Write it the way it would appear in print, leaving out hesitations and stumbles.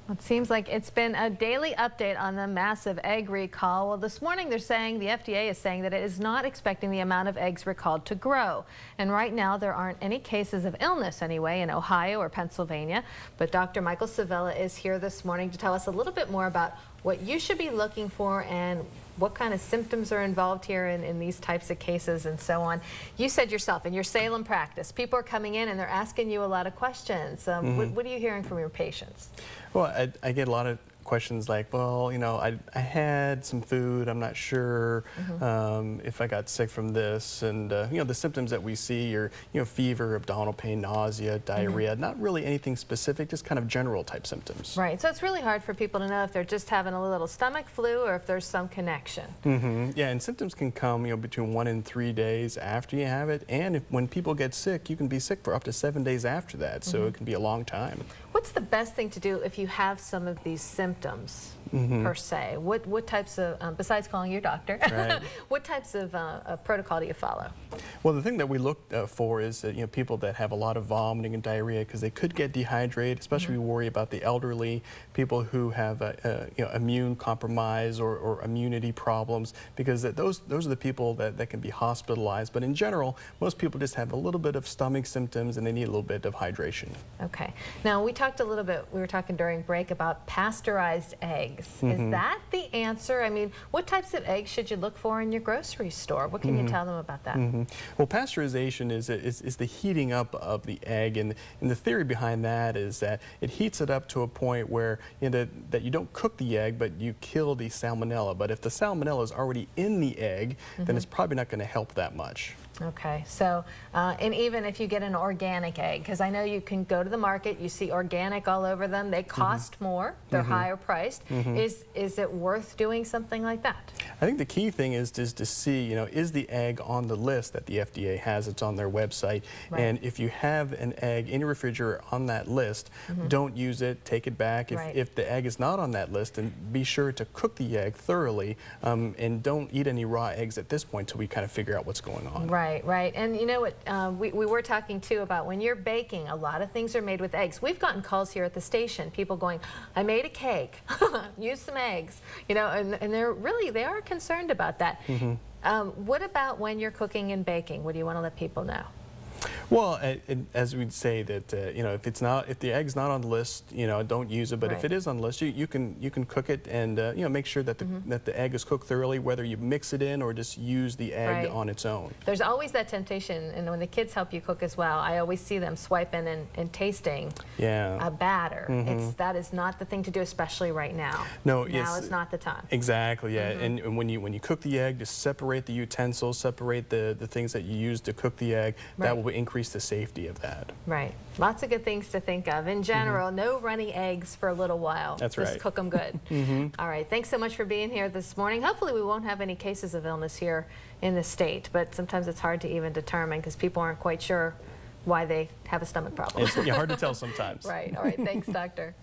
It seems like it's been a daily update on the massive egg recall. Well, this morning they're saying the FDA is saying that it is not expecting the amount of eggs recalled to grow. And right now there aren't any cases of illness anyway in Ohio or Pennsylvania. But Dr. Michael Savella is here this morning to tell us a little bit more about what you should be looking for and what kind of symptoms are involved here in these types of cases and so on. You said yourself in your Salem practice, people are coming in and they're asking you a lot of questions. What are you hearing from your patients? Well, I get a lot of questions like, well, you know, I had some food, I'm not sure if I got sick from this, and you know, the symptoms that we see are, you know, fever, abdominal pain, nausea, diarrhea, not really anything specific, just kind of general type symptoms. Right, so it's really hard for people to know if they're just having a little stomach flu or if there's some connection. Yeah, and symptoms can come, you know, between 1 and 3 days after you have it, and when people get sick, you can be sick for up to 7 days after that, so it can be a long time. What's the best thing to do if you have some of these symptoms per se? What types of, besides calling your doctor, right. what types of protocol do you follow? Well, the thing that we look for is that, you know, people that have a lot of vomiting and diarrhea because they could get dehydrated, especially we worry about the elderly, people who have you know, immune compromise or immunity problems, because those are the people that can be hospitalized. But in general, most people just have a little bit of stomach symptoms and they need a little bit of hydration. Okay. Now, we talked a little bit, we were talking during break about pasteurized eggs. Is that the answer? I mean, what types of eggs should you look for in your grocery store? What can you tell them about that? Well, pasteurization is the heating up of the egg, and the theory behind that is that it heats it up to a point where, you know, that you don't cook the egg, but you kill the salmonella. But if the salmonella is already in the egg, then it's probably not going to help that much. Okay, so, and even if you get an organic egg, because I know you can go to the market, you see organic all over them, they cost more, they're higher priced. Is it worth doing something like that? I think the key thing is to see, you know, is the egg on the list that the FDA has? It's on their website. Right. And if you have an egg in your refrigerator on that list, don't use it, take it back. If the egg is not on that list, then be sure to cook the egg thoroughly, and don't eat any raw eggs at this point until we kind of figure out what's going on. Right, right. And you know what, we were talking too about when you're baking, a lot of things are made with eggs. We've gotten calls here at the station, people going, I made a cake, use some eggs, you know, and they are concerned about that. What about when you're cooking and baking? What do you want to let people know? Well, as we'd say that, you know, if the egg's not on the list, you know, don't use it. But if it is on the list, you can cook it and you know, make sure that the egg is cooked thoroughly, whether you mix it in or just use the egg on its own. There's always that temptation, and when the kids help you cook as well, I always see them swiping and tasting a batter. That is not the thing to do, especially right now. No, now it's not the time. Exactly, yeah. And when you cook the egg, just separate the utensils, separate the things that you use to cook the egg. That will increase the safety of that. Right. Lots of good things to think of. In general, no runny eggs for a little while. That's Just cook them good. All right. Thanks so much for being here this morning. Hopefully we won't have any cases of illness here in the state, but sometimes it's hard to even determine because people aren't quite sure why they have a stomach problem. It's hard to tell sometimes. Right. All right. Thanks, doctor.